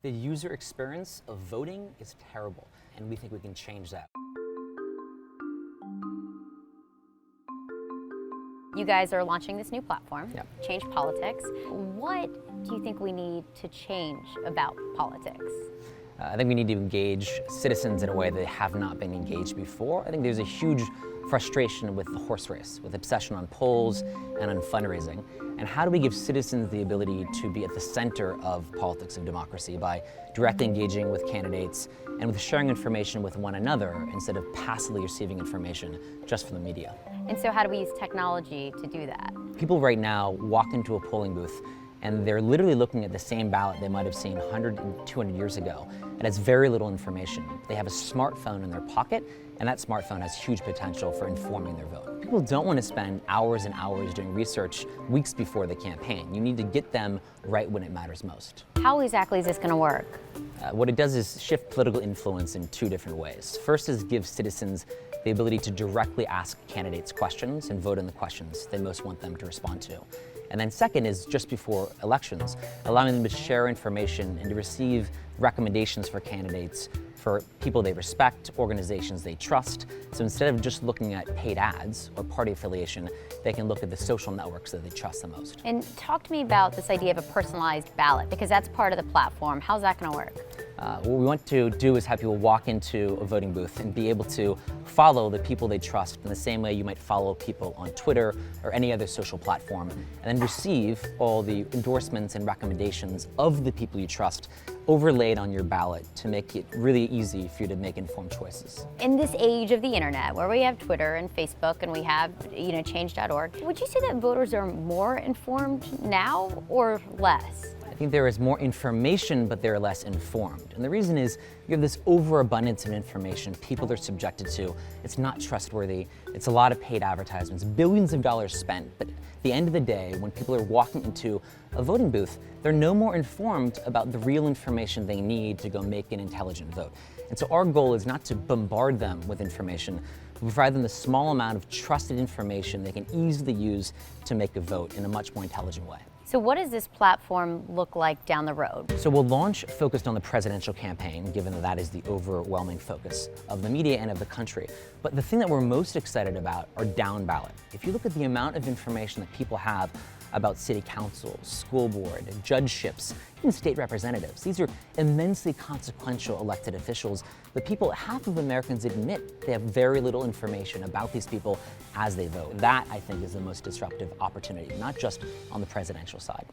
The user experience of voting is terrible, and we think we can change that. You guys are launching this new platform, Yep. Change Politics. What do you think we need to change about politics? I think we need to engage citizens in a way they have not been engaged before. I think there's a huge frustration with the horse race, with obsession on polls and on fundraising. And how do we give citizens the ability to be at the center of politics of democracy by directly engaging with candidates and with sharing information with one another instead of passively receiving information just from the media? And so how do we use technology to do that? People right now walk into a polling booth and they're literally looking at the same ballot they might have seen 100 and 200 years ago. It has very little information. They have a smartphone in their pocket, and that smartphone has huge potential for informing their vote. People don't want to spend hours and hours doing research weeks before the campaign. You need to get them right when it matters most. How exactly is this going to work? What it does is shift political influence in two different ways. First is give citizens the ability to directly ask candidates questions and vote on the questions they most want them to respond to. And then second is just before elections, allowing them to share information and to receive recommendations for candidates for people they respect, organizations they trust. So instead of just looking at paid ads or party affiliation, they can look at the social networks that they trust the most. And talk to me about this idea of a personalized ballot, because that's part of the platform. How's that going to work? What we want to do is have people walk into a voting booth and be able to follow the people they trust in the same way you might follow people on Twitter or any other social platform, and then receive all the endorsements and recommendations of the people you trust overlaid on your ballot to make it really easy for you to make informed choices. In this age of the internet, where we have Twitter and Facebook and we have, change.org, would you say that voters are more informed now or less? I think there is more information, but they're less informed. And the reason is you have this overabundance of information people are subjected to. It's not trustworthy. It's a lot of paid advertisements, billions of dollars spent. But at the end of the day, when people are walking into a voting booth, they're no more informed about the real information they need to go make an intelligent vote. And so our goal is not to bombard them with information, but provide them the small amount of trusted information they can easily use to make a vote in a much more intelligent way. So what does this platform look like down the road? So we'll launch focused on the presidential campaign, given that that is the overwhelming focus of the media and of the country. But the thing that we're most excited about are down ballot. If you look at the amount of information that people have about city council, school board, judgeships, even state representatives. These are immensely consequential elected officials, but half of Americans admit they have very little information about these people as they vote. That, I think, is the most disruptive opportunity, not just on the presidential side.